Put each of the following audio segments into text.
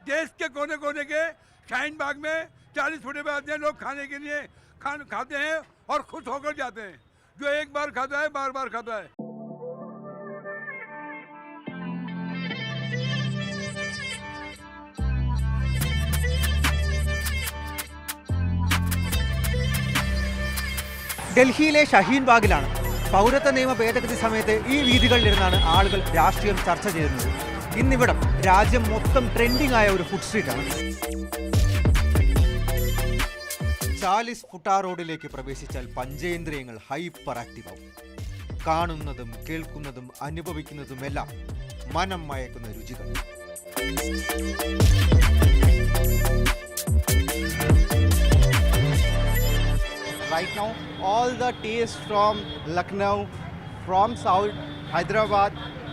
देश के कोने कोने के शाहीन बाग में 40 फुटे पे आते हैं लोग खाने के लिए, खाते हैं और खुश होकर जाते हैं। जो एक बार खाता है बार बार खाता है। ഡൽഹിയിലെ ഷഹീൻ ബാഗിലാണ് പൗരത്വ നിയമ ഭേദഗതി സമയത്ത് ഈ വീഥികളിലിരുന്നാണ് ആളുകൾ രാഷ്ട്രീയം ചർച്ച ചെയ്യുന്നത്. ഇന്നിവിടം രാജ്യം മൊത്തം ട്രെൻഡിംഗ് ആയ ഒരു ഫുഡ് സ്ട്രീറ്റാണ്. 40 ഫുട്ടാ റോഡിലേക്ക് പ്രവേശിച്ചാൽ പഞ്ചേന്ദ്രിയങ്ങൾ ഹൈപ്പർ ആക്റ്റീവ് ആവും. കാണുന്നതും കേൾക്കുന്നതും അനുഭവിക്കുന്നതുമെല്ലാം മനം മയക്കുന്ന രുചികൾ. Right now, all the taste from Lucknow, from South Hyderabad,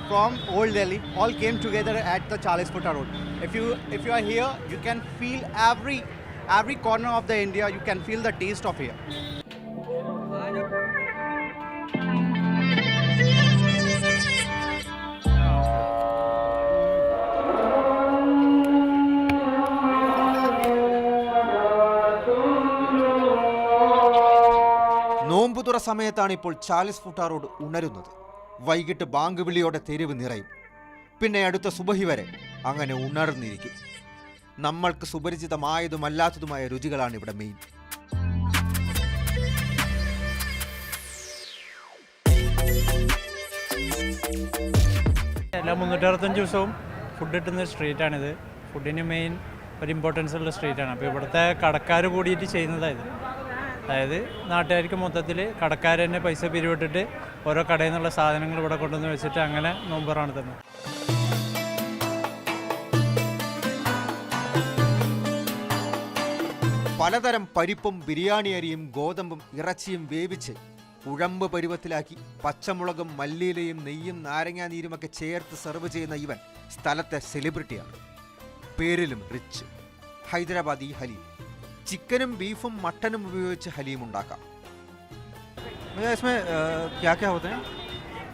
from Old Delhi, all came together at the 40 Futta Road. If you are here, you can feel every corner of the India. You can feel the taste of here. നോമ്പുതുറ സമയത്താണ് ഇപ്പോൾ 40 ഫുട്ടാ road ഉണരുന്നത്. വൈകിട്ട് bank വിളിയോടെ തെരുവ് നിറയും. പിന്നെ അടുത്ത സുബഹി വരെ അങ്ങനെ ഉണർന്നിരിക്കും. നമ്മൾക്ക് സുപരിചിതമായതുമല്ലാത്തതുമായ രുചികളാണ് ഇവിടെ മെയിൻ. എല്ലാ 365 ദിവസവും ഫുഡ് കിട്ടുന്ന സ്ട്രീറ്റാണിത്. ഫുഡിന് മെയിൻ ഒരു ഇമ്പോർട്ടൻസ് ഉള്ള സ്ട്രീറ്റാണ്. അപ്പോൾ ഇവിടുത്തെ കടക്കാർ കൂടിയിട്ട് ചെയ്യുന്നതായത്, അതായത് നാട്ടുകാർക്ക് മൊത്തത്തിൽ കടക്കാർ തന്നെ പൈസ പിരിവിട്ടിട്ട് ഓരോ കടയിൽ നിന്നുള്ള സാധനങ്ങൾ ഇവിടെ കൊണ്ടുവന്ന് വെച്ചിട്ട് അങ്ങനെ നോമ്പറാണ് തന്നെ. പലതരം പരിപ്പും ബിരിയാണി അരിയും ഗോതമ്പും ഇറച്ചിയും വേവിച്ച് കുഴമ്പ് പരുവത്തിലാക്കി പച്ചമുളകും മല്ലിയിലയും നെയ്യും നാരങ്ങാ നീരുമൊക്കെ ചേർത്ത് സെർവ് ചെയ്യുന്ന ഇവൻ സ്ഥലത്തെ സെലിബ്രിറ്റിയാണ്. പേരിലും റിച്ച്. ഹൈദരാബാദി ഹലീം. ചിക്കനും ബീഫും മട്ടനും ഉപയോഗിച്ച് ഹലീം ഉണ്ടാക്കാം.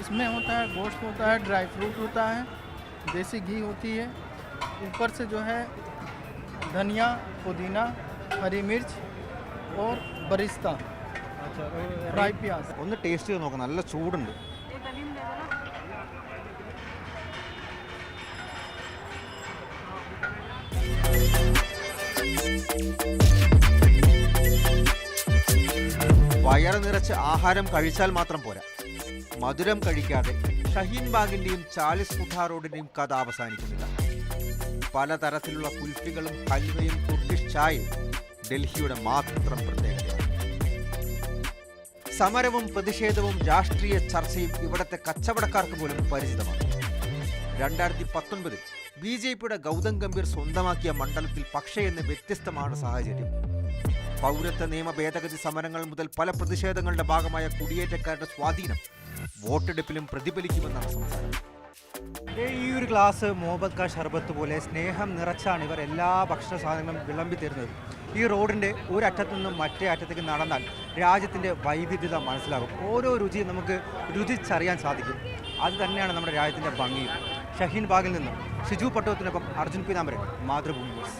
इसमें होता है गोश्त, होता है ड्राई फ्रूट, होता है देसी घी होती है, ऊपर से जो है धनिया, पुदीना, हरी मिर्च और बरिस्ता, फ्राई प्याज. ഒന്ന് ടേസ്റ്റ് ചെയ്ത് നോക്കാം. നല്ല ചൂടുണ്ട്. വയറ് നിറച്ച് ആഹാരം കഴിച്ചാൽ മാത്രം പോരാ, മധുരം കഴിക്കാതെ ഷഹീൻ ബാഗിന്റെയും 40 ഫുട്ടാ റോഡിന്റെയും കഥ അവസാനിക്കുന്നില്ല. പലതരത്തിലുള്ള കുൽഫികളും ഹൽവയും തുർക്കിഷ് ചായയും ഡൽഹിയുടെ മാത്രം പ്രത്യേകതയാണ്. സമരവും പ്രതിഷേധവും രാഷ്ട്രീയ ചർച്ചയും ഇവിടുത്തെ കച്ചവടക്കാർക്ക് പോലും പരിചിതമാണ്. 2019 BJPയുടെ ഗൗതം ഗംഭീർ സ്വന്തമാക്കിയ മണ്ഡലത്തിൽ പക്ഷേ എന്ന് വ്യത്യസ്തമാണ് സാഹചര്യം. പൗരത്വ നിയമ ഭേദഗതി സമരങ്ങൾ മുതൽ പല പ്രതിഷേധങ്ങളുടെ ഭാഗമായ കുടിയേറ്റക്കാരുടെ സ്വാധീനം വോട്ടെടുപ്പിലും പ്രതിഫലിക്കുമെന്നാണ് സംസാരം. ഈ ഒരു ഗ്ലാസ് മുഹബത്ത് കാ ഷർബത്ത് പോലെ സ്നേഹം നിറച്ചാണ് ഇവർ എല്ലാ ഭക്ഷണ സാധനങ്ങളും വിളമ്പി തരുന്നത്. ഈ റോഡിൻ്റെ ഒരറ്റത്തു നിന്നും മറ്റേ അറ്റത്തേക്ക് നടന്നാൽ രാജ്യത്തിൻ്റെ വൈവിധ്യത മനസ്സിലാകും. ഓരോ രുചിയും നമുക്ക് രുചിച്ചറിയാൻ സാധിക്കും. അത് തന്നെയാണ് നമ്മുടെ രാജ്യത്തിൻ്റെ ഭംഗിയും. ഷഹീൻ ബാഗിൽ നിന്നും ഷിജു പട്ടോത്തിനൊപ്പം അർജുൻ പീതാംബരൻ, മാതൃഭൂമി ന്യൂസ്.